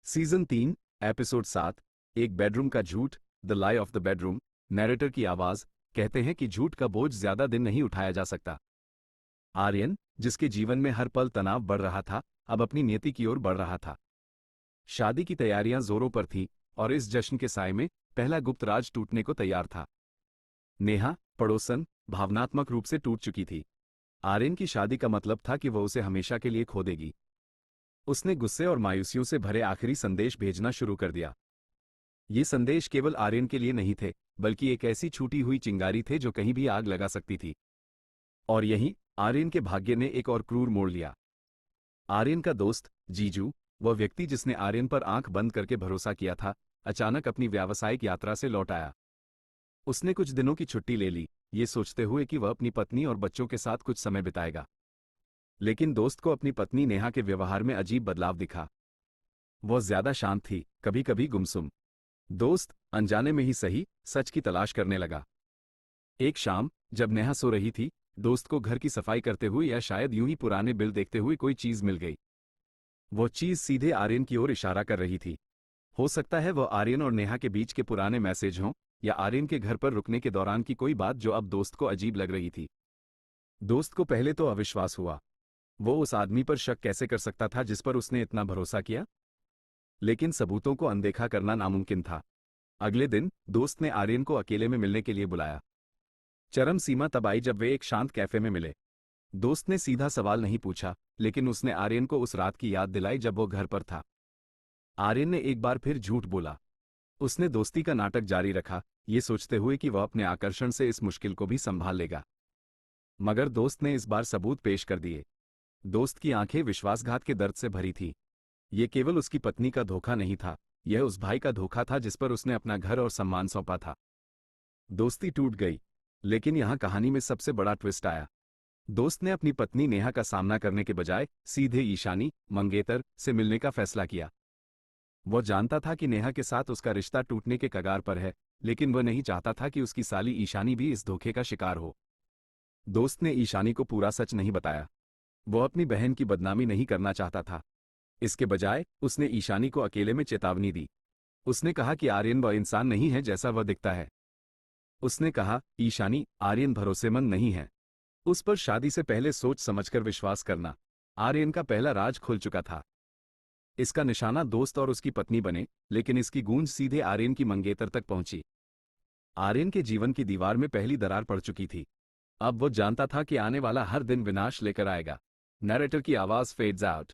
Season 3, episode 7, एक bedroom का झूठ, the lie of the bedroom. Narrator की आवाज। कहते हैं कि झूठ का बोझ ज्यादा दिन नहीं उठाया जा सकता। आर्यन, जिसके जीवन में हर पल तनाव बढ़ रहा था, अब अपनी नियति की ओर बढ़ रहा था। शादी की तैयारियां जोरों पर थीं, और इस जश्न के साए में पहला गुप्त राज टूटने को तैयार था। नेहा, पड़ोसन, भावनात्मक रूप से टूट चुकी थी। आर्यन की शादी का मतलब था कि वह उसे हमेशा के लिए खो देगी। उसने गुस्से और मायूसियों से भरे आखिरी संदेश भेजना शुरू कर दिया। ये संदेश केवल आर्यन के लिए नहीं थे, बल्कि एक ऐसी छूटी हुई चिंगारी थे जो कहीं भी आग लगा सकती थी। और यहीं आर्यन के भाग्य ने एक और क्रूर मोड़ लिया। आर्यन का दोस्त जीजू, वह व्यक्ति जिसने आर्यन पर आंख बंद करके भरोसा किया था, अचानक अपनी व्यावसायिक यात्रा से लौट आया। उसने कुछ दिनों की छुट्टी ले ली, ये सोचते हुए कि वह अपनी पत्नी और बच्चों के साथ कुछ समय बिताएगा। लेकिन दोस्त को अपनी पत्नी नेहा के व्यवहार में अजीब बदलाव दिखा। वह ज्यादा शांत थी, कभी कभी गुमसुम। दोस्त अनजाने में ही सही सच की तलाश करने लगा। एक शाम, जब नेहा सो रही थी, दोस्त को घर की सफाई करते हुए या शायद यूं ही पुराने बिल देखते हुए कोई चीज मिल गई। वो चीज सीधे आर्यन की ओर इशारा कर रही थी। हो सकता है वह आर्यन और नेहा के बीच के पुराने मैसेज हों, या आर्यन के घर पर रुकने के दौरान की कोई बात जो अब दोस्त को अजीब लग रही थी। दोस्त को पहले तो अविश्वास हुआ। वो उस आदमी पर शक कैसे कर सकता था जिस पर उसने इतना भरोसा किया? लेकिन सबूतों को अनदेखा करना नामुमकिन था। अगले दिन दोस्त ने आर्यन को अकेले में मिलने के लिए बुलाया। चरम सीमा तब आई जब वे एक शांत कैफे में मिले। दोस्त ने सीधा सवाल नहीं पूछा, लेकिन उसने आर्यन को उस रात की याद दिलाई जब वो घर पर था। आर्यन ने एक बार फिर झूठ बोला। उसने दोस्ती का नाटक जारी रखा, ये सोचते हुए कि वह अपने आकर्षण से इस मुश्किल को भी संभाल लेगा। मगर दोस्त ने इस बार सबूत पेश कर दिए। दोस्त की आंखें विश्वासघात के दर्द से भरी थी। ये केवल उसकी पत्नी का धोखा नहीं था, यह उस भाई का धोखा था जिस पर उसने अपना घर और सम्मान सौंपा था। दोस्ती टूट गई, लेकिन यहां कहानी में सबसे बड़ा ट्विस्ट आया। दोस्त ने अपनी पत्नी नेहा का सामना करने के बजाय सीधे ईशानी मंगेतर से मिलने का फैसला किया। वह जानता था कि नेहा के साथ उसका रिश्ता टूटने के कगार पर है, लेकिन वह नहीं चाहता था कि उसकी साली ईशानी भी इस धोखे का शिकार हो। दोस्त ने ईशानी को पूरा सच नहीं बताया। वह अपनी बहन की बदनामी नहीं करना चाहता था। इसके बजाय उसने ईशानी को अकेले में चेतावनी दी। उसने कहा कि आर्यन वह इंसान नहीं है जैसा वह दिखता है। उसने कहा, ईशानी, आर्यन भरोसेमंद नहीं है। उस पर शादी से पहले सोच समझकर विश्वास करना। आर्यन का पहला राज खुल चुका था। इसका निशाना दोस्त और उसकी पत्नी बने, लेकिन इसकी गूंज सीधे आर्यन की मंगेतर तक पहुंची। आर्यन के जीवन की दीवार में पहली दरार पड़ चुकी थी। अब वो जानता था कि आने वाला हर दिन विनाश लेकर आएगा। नैरेटर की आवाज फेड्स आउट।